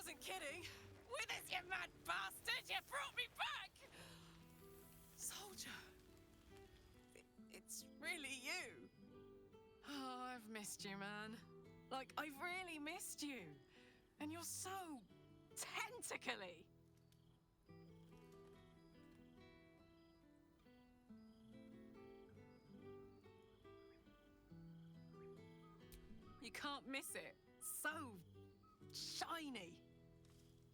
wasn't kidding. Withers, you mad bastard! You brought me back! Soldier. It's really you. Oh, I've missed you, man. Like, I've really missed you. And you're so tentacly. You can't miss it. So shiny.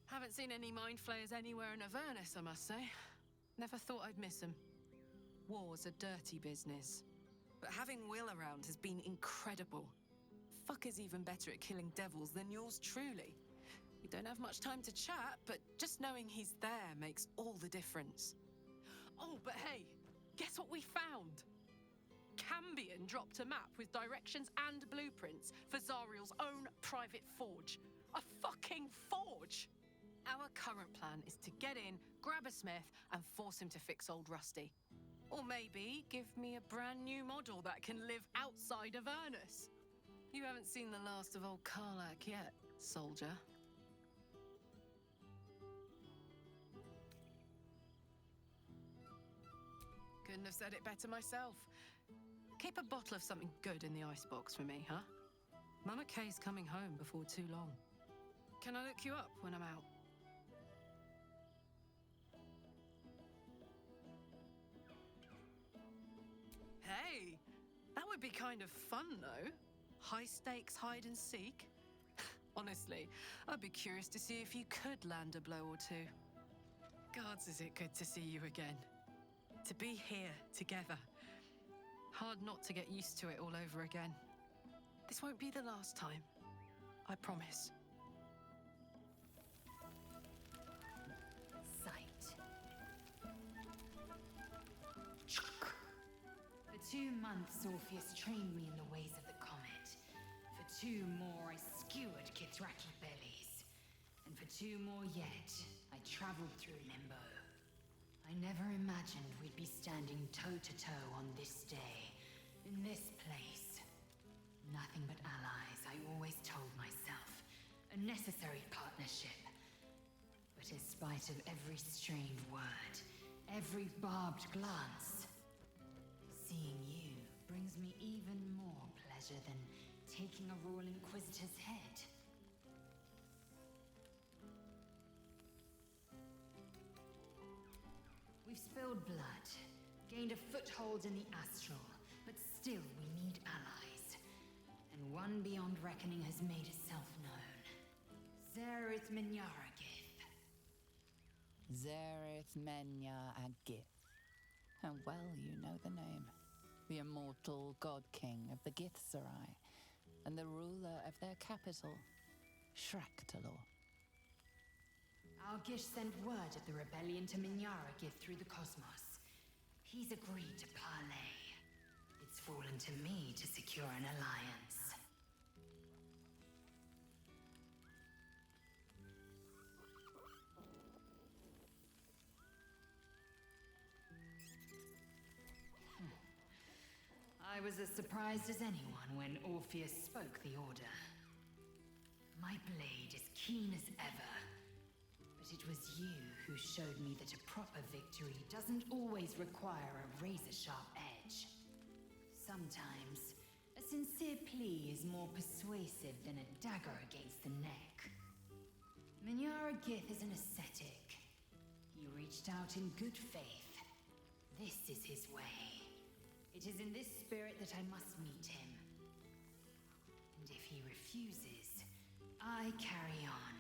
Haven't seen any mind flayers anywhere in Avernus, I must say. Never thought I'd miss them. War's a dirty business. But having Will around has been incredible. Fucker's even better at killing devils than yours truly. We don't have much time to chat, but just knowing he's there makes all the difference. Oh, but hey, guess what we found? Cambion dropped a map with directions and blueprints for Zariel's own private forge. A fucking forge! Our current plan is to get in, grab a smith, and force him to fix old Rusty. Or maybe give me a brand new model that can live outside of Avernus. You haven't seen the last of old Karlach yet, soldier. Couldn't have said it better myself. Keep a bottle of something good in the icebox for me, huh? Mama Kay's coming home before too long. Can I look you up when I'm out? Hey, that would be kind of fun, though. High-stakes hide and seek. Honestly, I'd be curious to see if you could land a blow or two. Gods, is it good to see you again. To be here, together. Hard not to get used to it all over again. This won't be the last time. I promise. Sight. For 2 months, Orpheus trained me in the ways of the comet. For 2 more, I skewered Kithraki bellies. And for 2 more yet, I traveled through Limbo. I never imagined we'd be standing toe-to-toe on this day, in this place. Nothing but allies, I always told myself. A necessary partnership. But in spite of every strained word, every barbed glance, seeing you brings me even more pleasure than taking a Royal Inquisitor's head. We've spilled blood, gained a foothold in the astral, but still we need allies. And one beyond reckoning has made itself known. Zet'ath Minyaragith. Zet'ath Minyaragith. How well you know the name. The immortal god king of the Githzerai, and the ruler of their capital, Shraktalor. Algish sent word of the rebellion to Minyaragith through the cosmos. He's agreed to parley. It's fallen to me to secure an alliance. I was as surprised as anyone when Orpheus spoke the order. My blade is keen as ever. But it was you who showed me that a proper victory doesn't always require a razor-sharp edge. Sometimes, a sincere plea is more persuasive than a dagger against the neck. Minyaragith is an ascetic. He reached out in good faith. This is his way. It is in this spirit that I must meet him. And if he refuses, I carry on.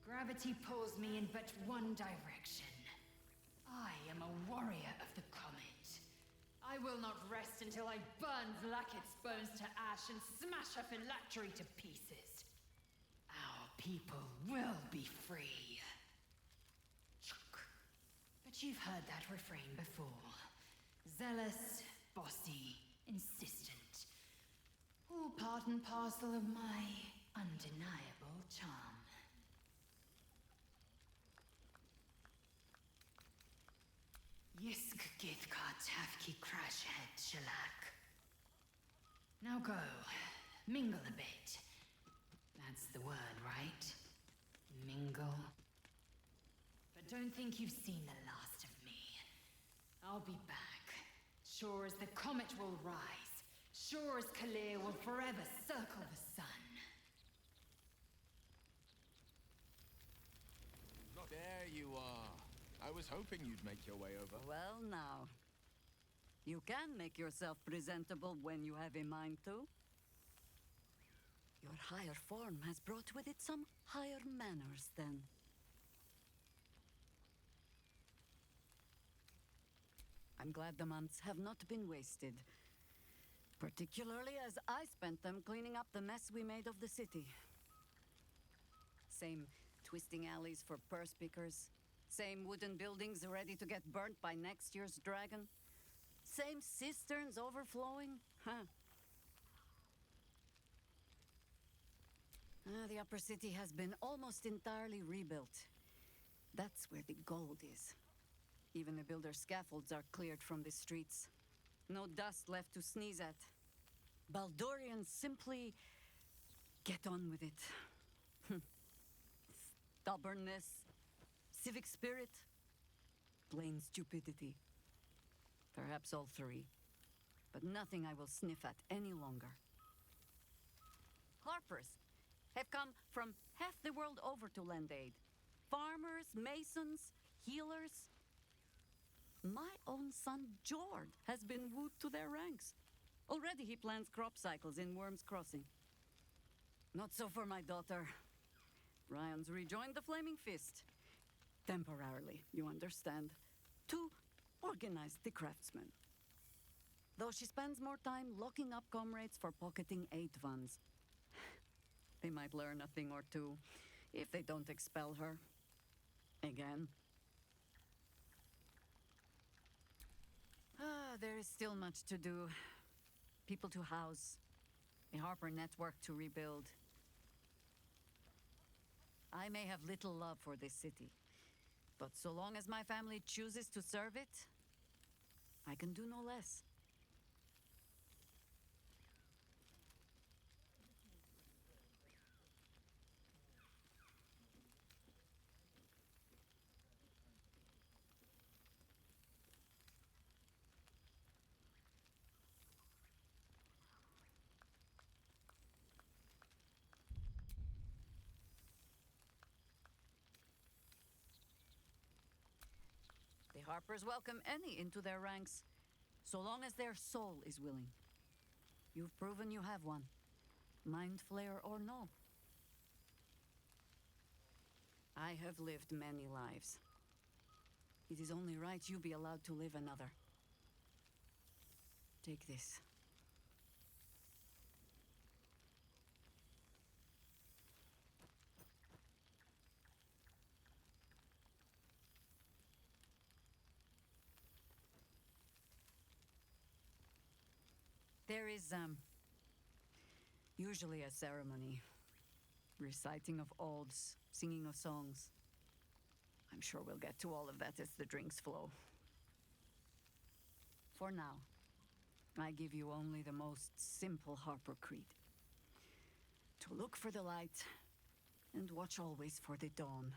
Gravity pulls me in but one direction. I am a warrior of the comet. I will not rest until I burn Vlaakith's bones to ash and smash her phylactery to pieces. Our people will be free. But you've heard that refrain before. Zealous, bossy, insistent. All part and parcel of my undeniable charm. Yisk Githkar Tafki Crashhead Shalak. Now go. Mingle a bit. That's the word, right? don't think you've seen the last of me. I'll be back. Sure as the comet will rise. Sure as Kalir will forever circle the sun. There you are. I was hoping you'd make your way over. Well, now. You can make yourself presentable when you have a mind to. Your higher form has brought with it some higher manners, then. I'm glad the months have not been wasted. Particularly as I spent them cleaning up the mess we made of the city. Same twisting alleys for purse pickers. Same wooden buildings ready to get burnt by next year's dragon. Same cisterns overflowing. Huh. The upper city has been almost entirely rebuilt. That's where the gold is. Even the builder's scaffolds are cleared from the streets. No dust left to sneeze at. Baldurians simply get on with it. Stubbornness, civic spirit, plain stupidity. Perhaps all three. But nothing I will sniff at any longer. Harpers have come from half the world over to lend aid. Farmers, masons, healers. My own son, Jord, has been wooed to their ranks. Already he plans crop cycles in Worm's Crossing. Not so for my daughter. Ryan's rejoined the Flaming Fist. Temporarily, you understand. To organize the craftsmen. Though she spends more time locking up comrades for pocketing aid funds. They might learn a thing or two, if they don't expel her. Again. There is still much to do. People to house. A Harper network to rebuild. I may have little love for this city, but so long as my family chooses to serve it, I can do no less. The Harpers welcome any into their ranks, so long as their soul is willing. You've proven you have one, mind flayer or no. I have lived many lives. It is only right you be allowed to live another. Take this. There is, usually a ceremony. Reciting of oaths, singing of songs. I'm sure we'll get to all of that as the drinks flow. For now, I give you only the most simple Harper creed. To look for the light, and watch always for the dawn.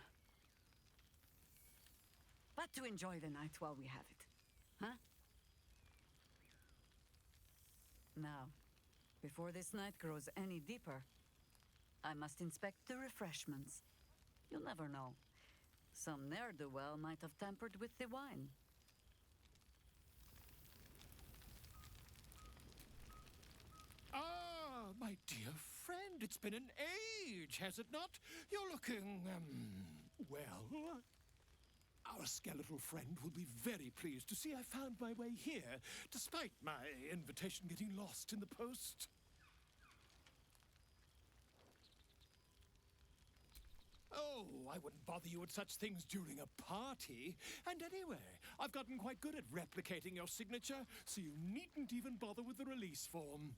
But to enjoy the night while we have it, huh? Now, before this night grows any deeper, I must inspect the refreshments. You'll never know. Some ne'er-do-well might have tampered with the wine. Ah, my dear friend, it's been an age, has it not? You're looking, well. Our skeletal friend will be very pleased to see I found my way here, despite my invitation getting lost in the post. Oh, I wouldn't bother you with such things during a party. And anyway, I've gotten quite good at replicating your signature, so you needn't even bother with the release form.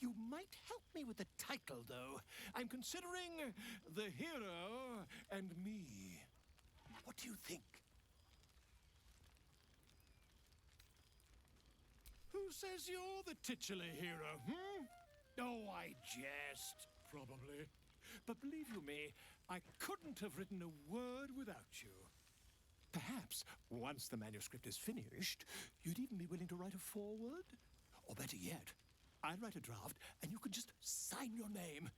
You might help me with the title, though. I'm considering The Hero and Me. What do you think? Who says you're the titular hero, Oh, I jest, probably. But believe you me, I couldn't have written a word without you. Perhaps, once the manuscript is finished, you'd even be willing to write a foreword? Or better yet, I'll write a draft and you can just sign your name.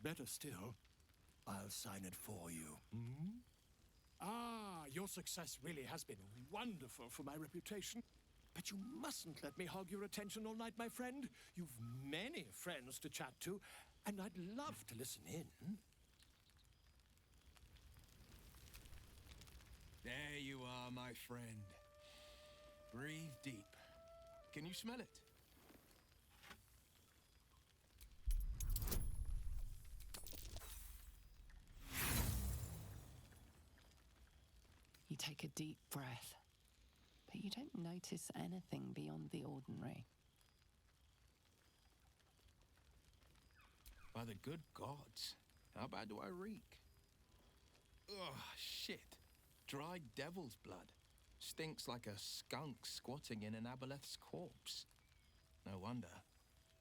Better still, I'll sign it for you. Hmm? Ah, your success really has been wonderful for my reputation. But you mustn't let me hog your attention all night, my friend. You've many friends to chat to, and I'd love to listen in. There you are, my friend. Breathe deep. Can you smell it? You take a deep breath, but you don't notice anything beyond the ordinary. By the good gods, how bad do I reek? Ugh, shit. Dried devil's blood. Stinks like a skunk squatting in an aboleth's corpse. No wonder.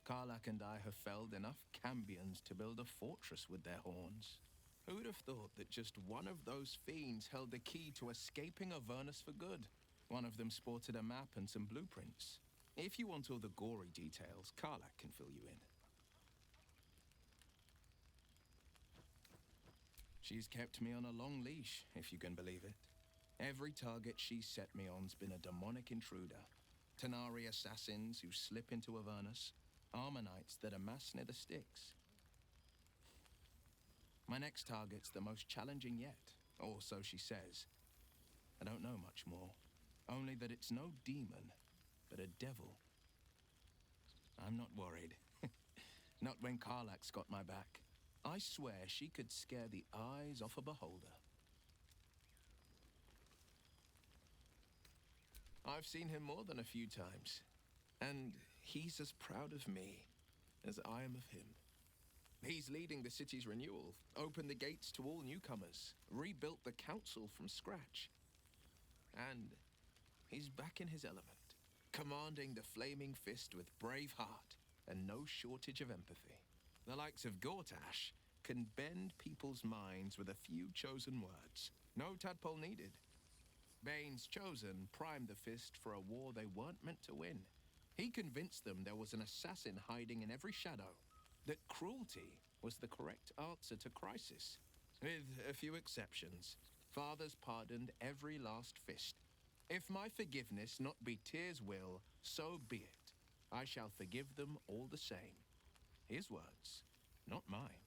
Karlak and I have felled enough Cambions to build a fortress with their horns. Who'd have thought that just one of those fiends held the key to escaping Avernus for good? One of them sported a map and some blueprints. If you want all the gory details, Karlak can fill you in. She's kept me on a long leash, if you can believe it. Every target she's set me on's been a demonic intruder. Tanari assassins who slip into Avernus. Armonites that amass near the Styx. My next target's the most challenging yet, or so she says. I don't know much more. Only that it's no demon, but a devil. I'm not worried. Not when Karlak's got my back. I swear she could scare the eyes off a beholder. I've seen him more than a few times, and he's as proud of me as I am of him. He's leading the city's renewal, opened the gates to all newcomers, rebuilt the council from scratch. And he's back in his element, commanding the Flaming Fist with brave heart and no shortage of empathy. The likes of Gortash can bend people's minds with a few chosen words. No tadpole needed. Bane's Chosen primed the Fist for a war they weren't meant to win. He convinced them there was an assassin hiding in every shadow, that cruelty was the correct answer to crisis. With a few exceptions, fathers pardoned every last Fist. If my forgiveness not be Tyr's will, so be it. I shall forgive them all the same. His words, not mine.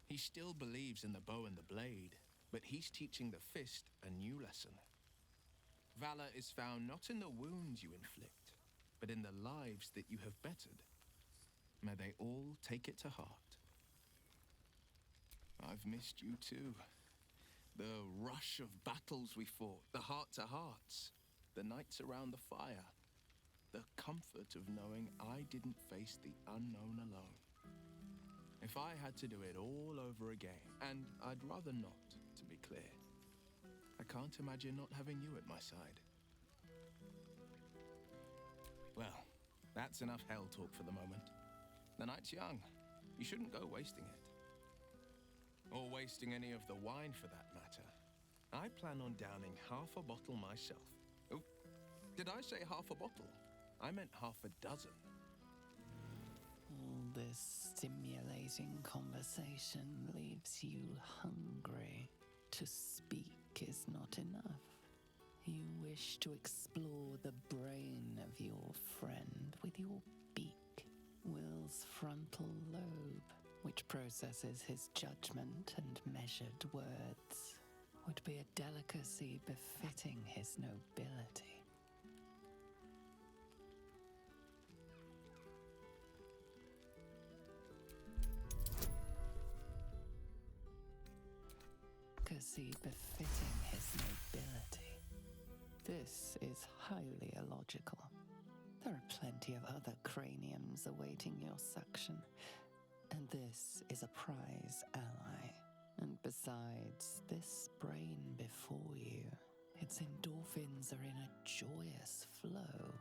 He still believes in the bow and the blade, but he's teaching the Fist a new lesson. Valor is found not in the wounds you inflict, but in the lives that you have bettered. May they all take it to heart. I've missed you too. The rush of battles we fought, the heart-to-hearts, the nights around the fire, the comfort of knowing I didn't face the unknown alone. If I had to do it all over again, and I'd rather not, to be clear, I can't imagine not having you at my side. Well, that's enough hell talk for the moment. The night's young. You shouldn't go wasting it. Or wasting any of the wine for that matter. I plan on downing half a bottle myself. Oh, did I say half a bottle? I meant half a dozen. All this stimulating conversation leaves you hungry. To speak is not enough. You wish to explore the brain of your friend with your beak. Will's frontal lobe, which processes his judgment and measured words, would be a delicacy befitting his nobility. Delicacy befitting his nobility. This is highly illogical. There are plenty of other craniums awaiting your suction, and this is a prize ally. And besides, this brain before you, its endorphins are in a joyous flow.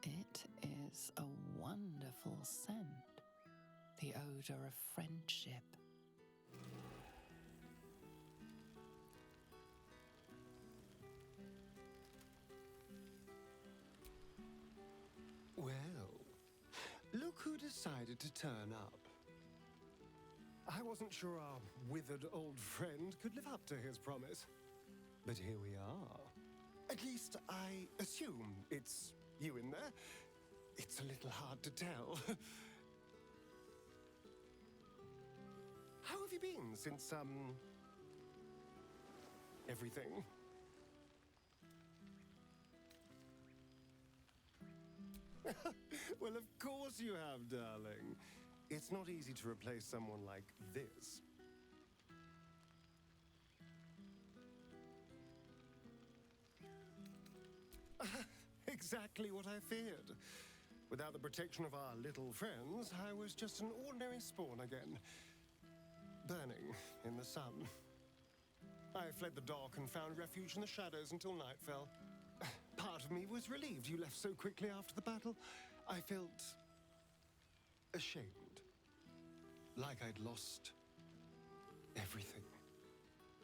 It is a wonderful scent, the odor of friendship. decided to turn up. I wasn't sure our withered old friend could live up to his promise. But here we are. At least I assume it's you in there. It's a little hard to tell. How have you been since, everything? Well, of course you have, darling. It's not easy to replace someone like this. Exactly what I feared. Without the protection of our little friends, I was just an ordinary spawn again. Burning in the sun. I fled the dock and found refuge in the shadows until night fell. Part of me was relieved you left so quickly after the battle. I felt ashamed. Like I'd lost everything.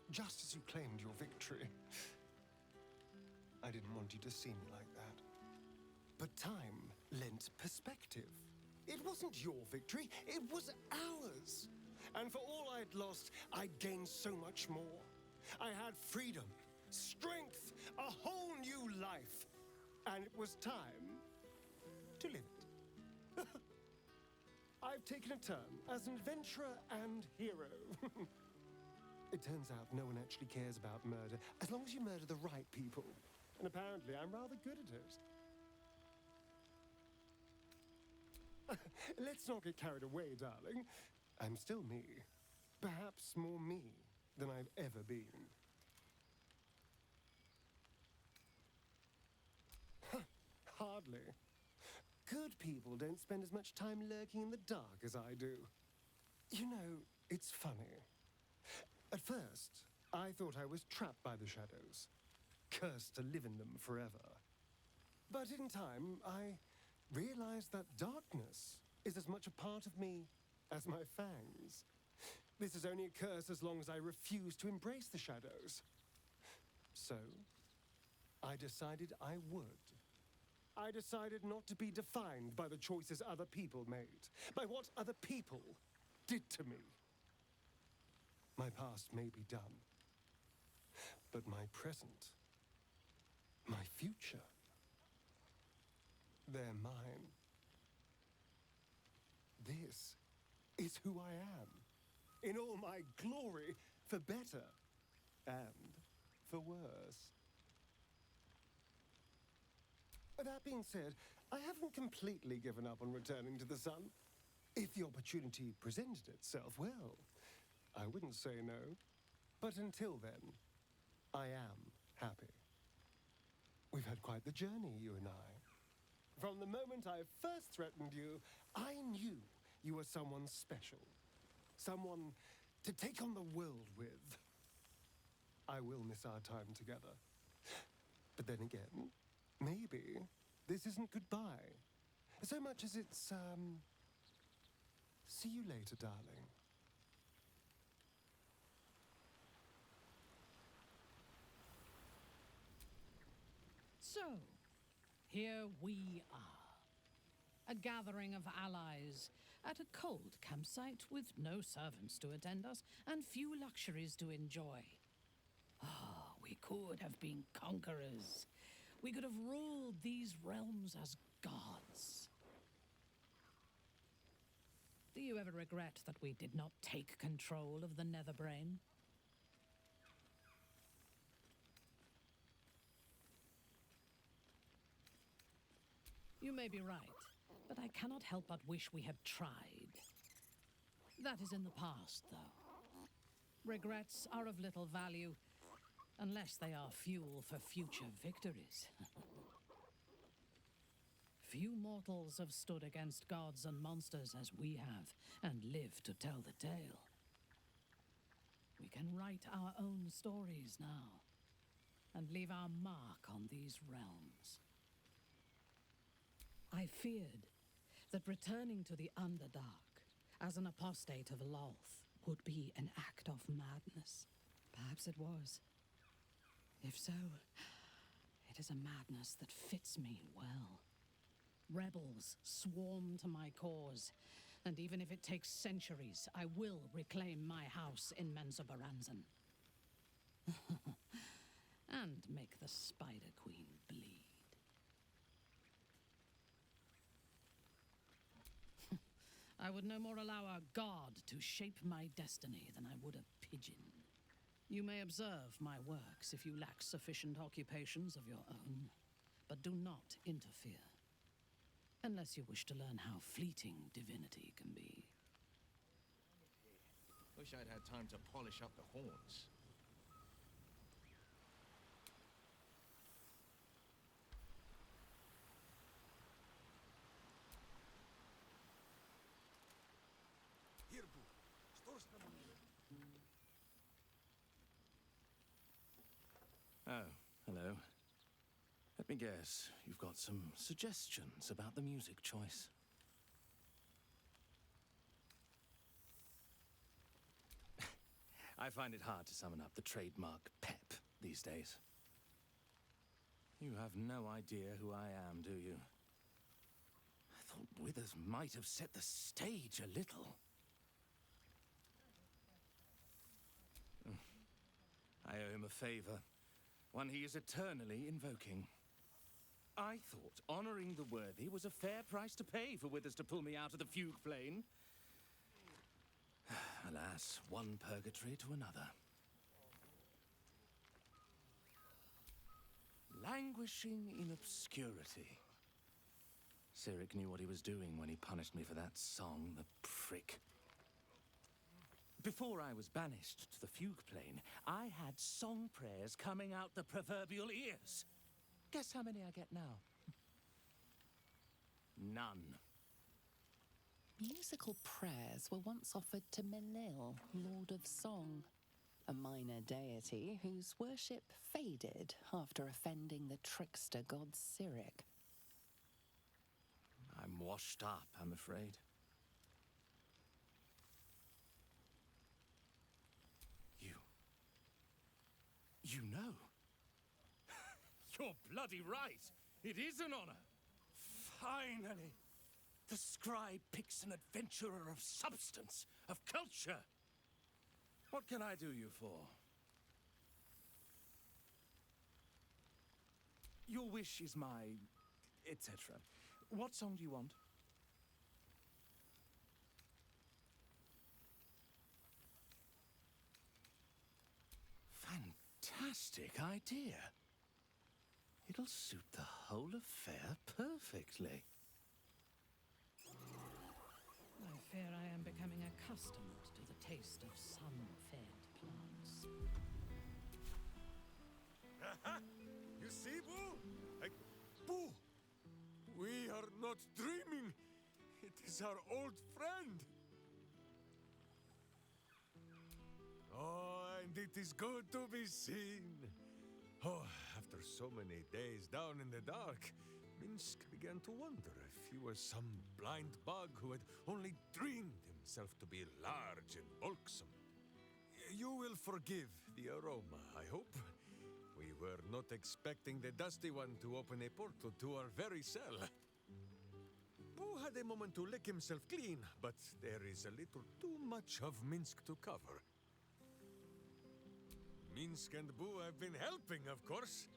Just as you claimed your victory. I didn't want you to see me like that. But time lent perspective. It wasn't your victory, it was ours. And for all I'd lost, I'd gained so much more. I had freedom, strength, a whole new life. And it was time to live it. I've taken a turn as an adventurer and hero. It turns out no one actually cares about murder, as long as you murder the right people. And apparently I'm rather good at it. Let's not get carried away, darling. I'm still me. Perhaps more me than I've ever been. Hardly. Good people don't spend as much time lurking in the dark as I do. You know, it's funny. At first, I thought I was trapped by the shadows, cursed to live in them forever. But in time, I realized that darkness is as much a part of me as my fangs. This is only a curse as long as I refuse to embrace the shadows. So, I decided I would. I decided not to be defined by the choices other people made, by what other people did to me. My past may be done, but my present, my future, they're mine. This is who I am, in all my glory, for better and for worse. That being said, I haven't completely given up on returning to the sun. If the opportunity presented itself, well, I wouldn't say no. But until then, I am happy. We've had quite the journey, you and I. From the moment I first threatened you, I knew you were someone special. Someone to take on the world with. I will miss our time together. But then again, maybe this isn't goodbye. So much as it's, see you later, darling. So, here we are. A gathering of allies at a cold campsite with no servants to attend us and few luxuries to enjoy. Ah, we could have been conquerors. We could have ruled these realms as gods. Do you ever regret that we did not take control of the Netherbrain? You may be right, but I cannot help but wish we had tried. That is in the past, though. Regrets are of little value, unless they are fuel for future victories. Few mortals have stood against gods and monsters as we have, and lived to tell the tale. We can write our own stories now, and leave our mark on these realms. I feared that returning to the Underdark as an apostate of Lolth would be an act of madness. Perhaps it was. If so, it is a madness that fits me well. Rebels swarm to my cause. And even if it takes centuries, I will reclaim my house in Menzoberranzan. And make the Spider Queen bleed. I would no more allow a god to shape my destiny than I would a pigeon. You may observe my works if you lack sufficient occupations of your own, but do not interfere. Unless you wish to learn how fleeting divinity can be. Wish I'd had time to polish up the horns. Oh, hello. Let me guess, you've got some suggestions about the music choice. I find it hard to summon up the trademark pep these days. You have no idea who I am, do you? I thought Withers might have set the stage a little. I owe him a favor. One he is eternally invoking. I thought honoring the worthy was a fair price to pay for Withers to pull me out of the fugue plane. Alas, one purgatory to another. Languishing in obscurity. Cyric knew what he was doing when he punished me for that song, the prick. Before I was banished to the fugue plane, I had song prayers coming out the proverbial ears. Guess how many I get now? None. Musical prayers were once offered to Menil, Lord of Song, a minor deity whose worship faded after offending the trickster god Cyric. I'm washed up, I'm afraid. You know. You're bloody right. It is an honor. Finally. The scribe picks an adventurer of substance, of culture. What can I do you for? Your wish is my... etc. What song do you want? Fantastic idea. It'll suit the whole affair perfectly. I fear I am becoming accustomed to the taste of sun-fed plants. You see, Boo? Boo! We are not dreaming. It is our old friend. Oh, and it is good to be seen. Oh, after so many days down in the dark, Minsk began to wonder if he was some blind bug who had only dreamed himself to be large and bulksome. You will forgive the aroma, I hope. We were not expecting the Dusty One to open a portal to our very cell. Boo had a moment to lick himself clean, but there is a little too much of Minsk to cover. Minsk and Boo have been helping, of course.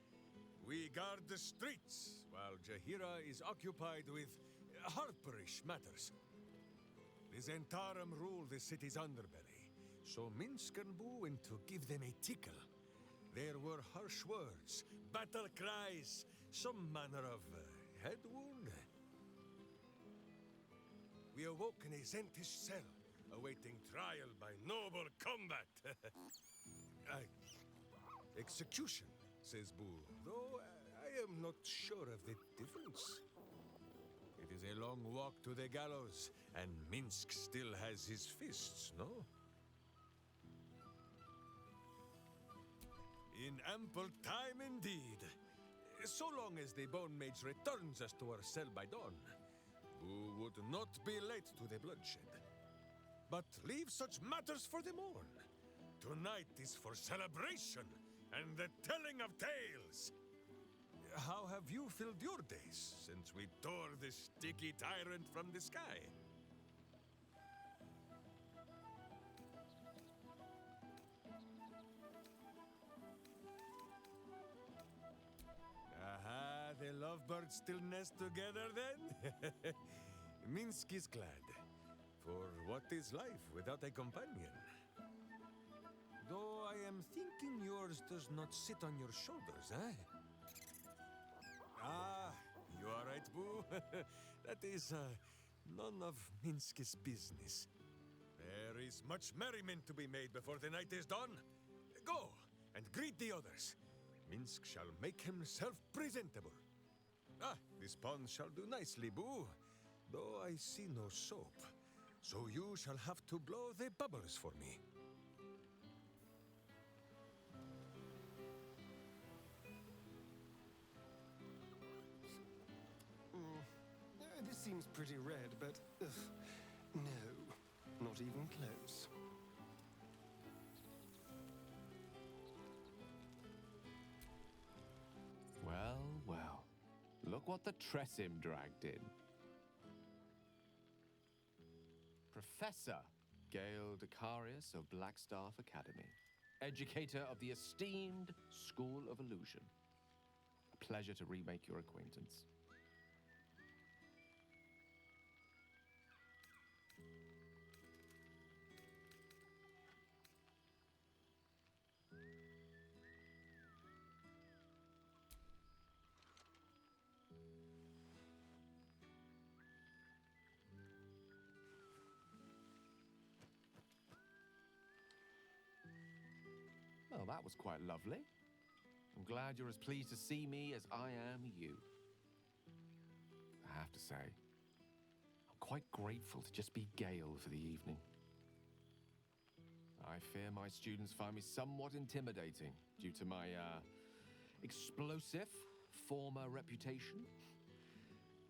We guard the streets, while Jahira is occupied with harperish matters. The Zentarum rule the city's underbelly, so Minsk and Boo went to give them a tickle. There were harsh words, battle cries, some manner of head wound. We awoke in a Zentish cell, awaiting trial by noble combat. Execution, says Boo, though I am not sure of the difference. It is a long walk to the gallows, and Minsk still has his fists, no? In ample time indeed. So long as the Bone Mage returns us to our cell by dawn, Boo would not be late to the bloodshed. But leave such matters for the morn. Tonight is for celebration and the telling of tales. how have you filled your days since we tore this sticky tyrant from the sky? Aha, the lovebirds still nest together then? Minsk is glad. For what is life without a companion? Though I am thinking yours does not sit on your shoulders, eh? Ah, you are right, Boo. That is none of Minsk's business. There is much merriment to be made before the night is done. Go and greet the others. Minsk shall make himself presentable. Ah, this pond shall do nicely, Boo. Though I see no soap. So you shall have to blow the bubbles for me. This seems pretty red, but no, not even close. Well, well. Look what the Tressim dragged in. Professor Gale Decarius of Blackstaff Academy. Educator of the esteemed School of Illusion. A pleasure to remake your acquaintance. Well, that was quite lovely. I'm glad you're as pleased to see me as I am you. I have to say, I'm quite grateful to just be Gale for the evening. I fear my students find me somewhat intimidating due to my, explosive former reputation.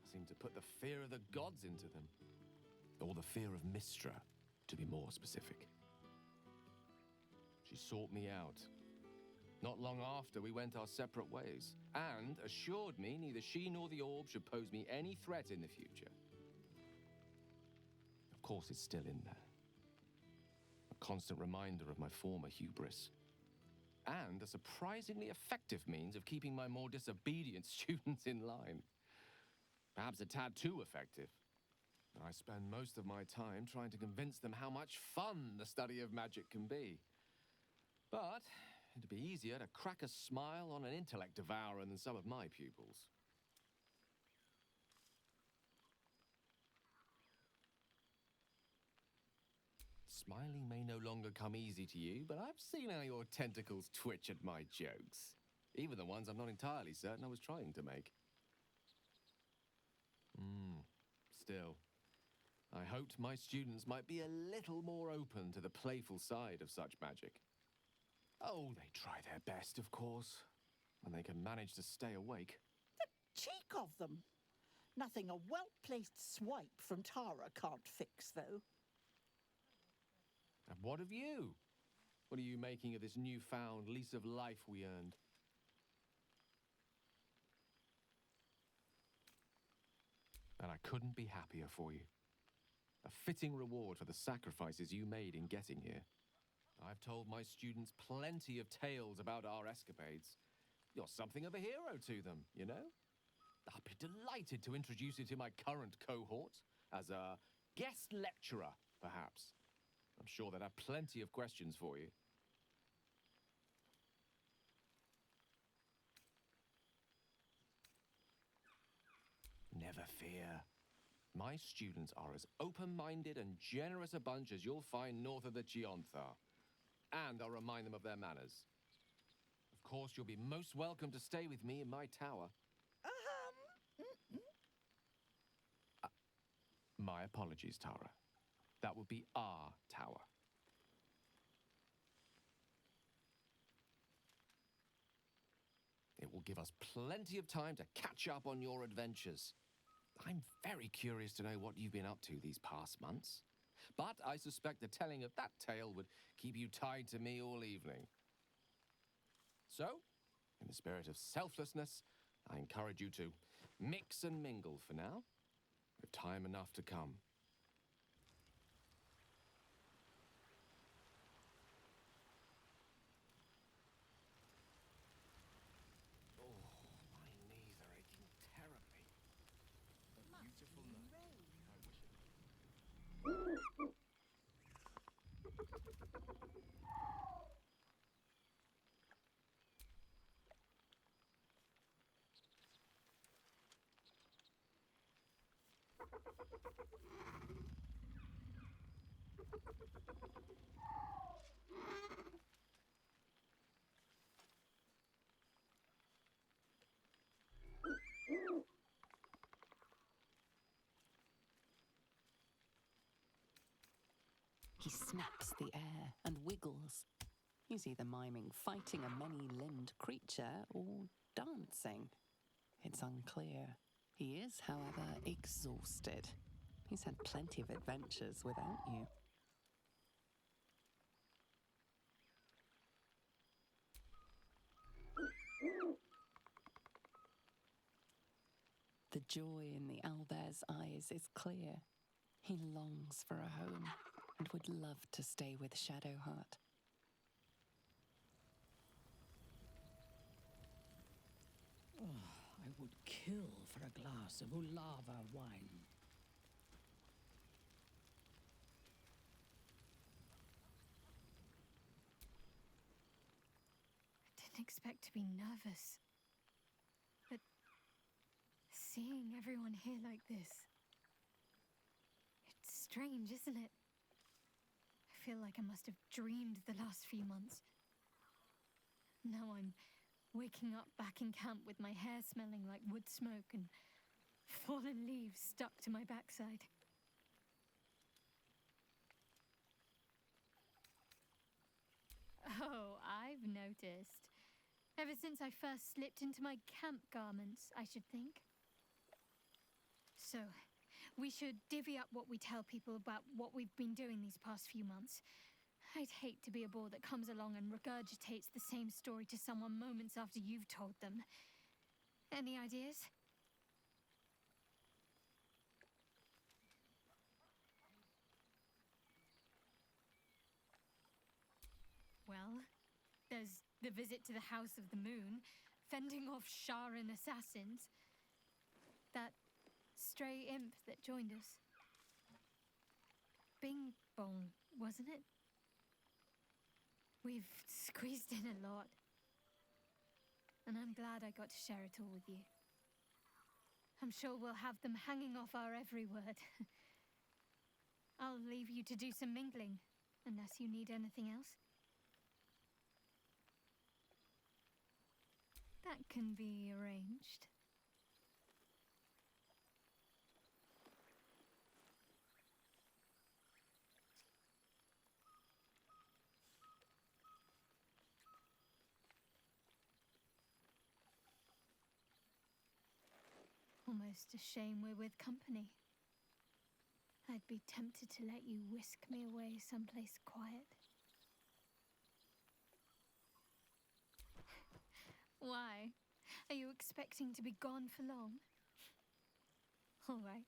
I seem to put the fear of the gods into them. Or the fear of Mistra, to be more specific. She sought me out. Not long after, we went our separate ways, and assured me neither she nor the orb should pose me any threat in the future. Of course, it's still in there. A constant reminder of my former hubris. And a surprisingly effective means of keeping my more disobedient students in line. Perhaps a tad too effective. I spend most of my time trying to convince them how much fun the study of magic can be. But it'd be easier to crack a smile on an intellect devourer than some of my pupils. Smiling may no longer come easy to you, but I've seen how your tentacles twitch at my jokes. Even the ones I'm not entirely certain I was trying to make. Still, I hoped my students might be a little more open to the playful side of such magic. Oh, they try their best, of course, when they can manage to stay awake. The cheek of them! Nothing a well-placed swipe from Tara can't fix, though. And what of you? What are you making of this newfound lease of life we earned? And I couldn't be happier for you. A fitting reward for the sacrifices you made in getting here. I've told my students plenty of tales about our escapades. You're something of a hero to them, you know? I'll be delighted to introduce you to my current cohort as a guest lecturer, perhaps. I'm sure they'd have plenty of questions for you. Never fear. My students are as open-minded and generous a bunch as you'll find north of the Zet'aths. And I'll remind them of their manners. Of course, you'll be most welcome to stay with me in my tower. My apologies, Tara. That would be our tower. It will give us plenty of time to catch up on your adventures. I'm very curious to know what you've been up to these past months. But I suspect the telling of that tale would keep you tied to me all evening. So, in the spirit of selflessness, I encourage you to mix and mingle for now, with time enough to come. Oh, my knees are aching terribly. A beautiful night. I wish it. He snaps the air and wiggles. He's either miming fighting a many-limbed creature or dancing. It's unclear. He is, however, exhausted. He's had plenty of adventures without you. The joy in the owlbear's eyes is clear. He longs for a home and would love to stay with Shadowheart. I would kill for a glass of Ulava wine. I didn't expect to be nervous. But seeing everyone here like this, it's strange, isn't it? I feel like I must have dreamed the last few months. Now I'm waking up back in camp with my hair smelling like wood smoke and fallen leaves stuck to my backside. Oh, I've noticed. Ever since I first slipped into my camp garments, I should think. So, we should divvy up what we tell people about what we've been doing these past few months. I'd hate to be a bore that comes along and regurgitates the same story to someone moments after you've told them. Any ideas? Well, there's the visit to the House of the Moon, fending off Sharan assassins. That stray imp that joined us. Bing bong, wasn't it? We've squeezed in a lot. And I'm glad I got to share it all with you. I'm sure we'll have them hanging off our every word. I'll leave you to do some mingling, unless you need anything else. That can be arranged. Almost a shame we're with company. I'd be tempted to let you whisk me away someplace quiet. Why? Are you expecting to be gone for long? All right.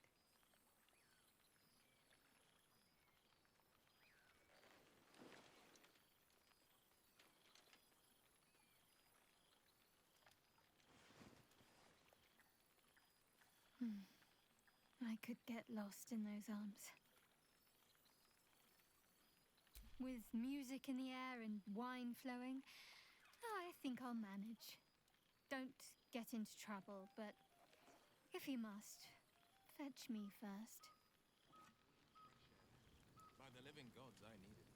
I could get lost in those arms. With music in the air and wine flowing, I think I'll manage. Don't get into trouble, but if you must, fetch me first. By the living gods, I need it.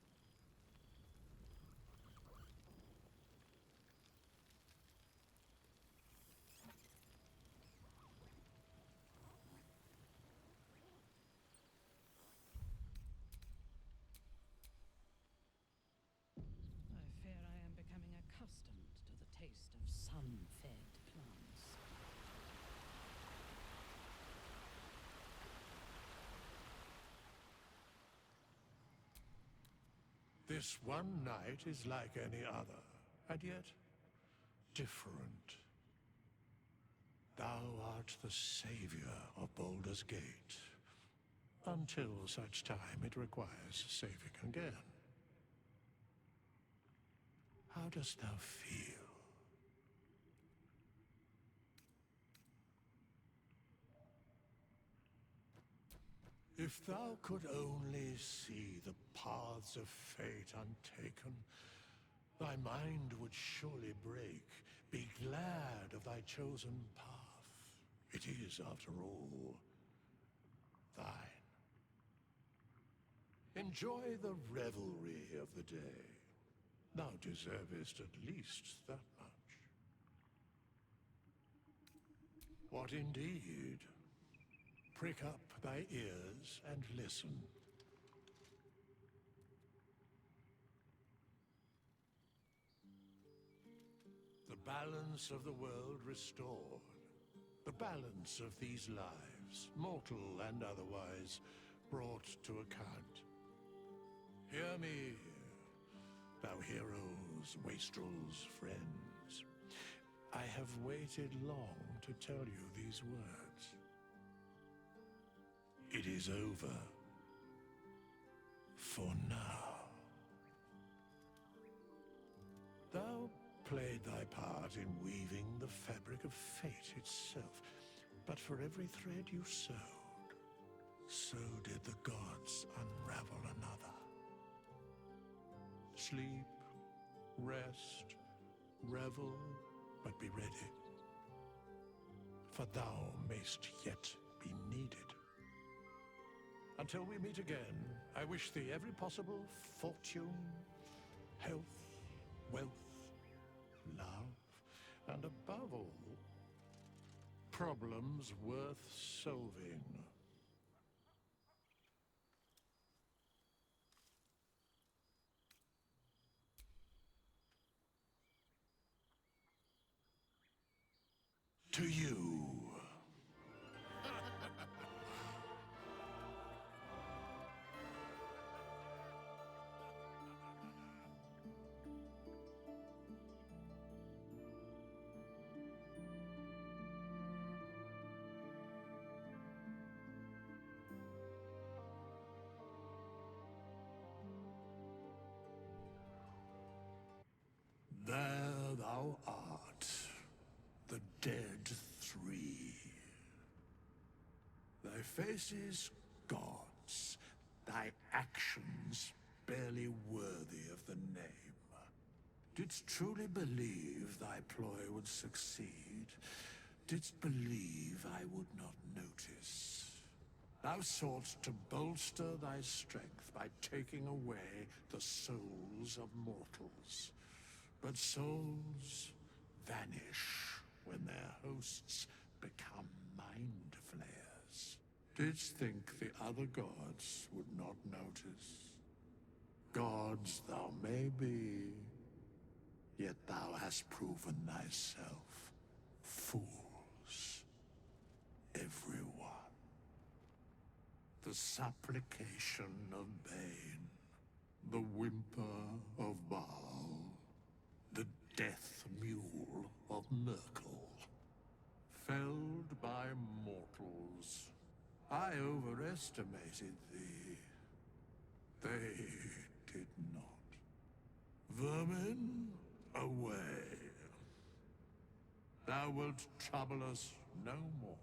I fear I am becoming accustomed to the taste of sun-fed plants. This one night is like any other, and yet different. Thou art the savior of Baldur's Gate, until such time it requires saving again. How dost thou feel? If thou could only see the paths of fate untaken, thy mind would surely break. Be glad of thy chosen path. It is, after all, thine. Enjoy the revelry of the day. Thou deservest at least that much. What indeed? Prick up thy ears and listen. The balance of the world restored. The balance of these lives, mortal and otherwise, brought to account. Hear me, thou heroes, wastrels, friends. I have waited long to tell you these words. It is over. For now. Thou played thy part in weaving the fabric of fate itself, but for every thread you sewed, so did the gods unravel another. Sleep, rest, revel, but be ready. For thou mayst yet be needed. Until we meet again, I wish thee every possible fortune, health, wealth, love, and above all, problems worth solving. To you. There thou art, the dead three. Thy faces gods, thy actions barely worthy of the name. Didst truly believe thy ploy would succeed? Didst believe I would not notice? Thou soughtst to bolster thy strength by taking away the souls of mortals. But souls vanish when their hosts become mind flayers. Didst think the other gods would not notice? Gods thou may be, yet thou hast proven thyself fools. Everyone. The supplication of Bane, the whimper of Baal, the death mule of Merkel. Felled by mortals. I overestimated thee. They did not. Vermin, away. Thou wilt trouble us no more.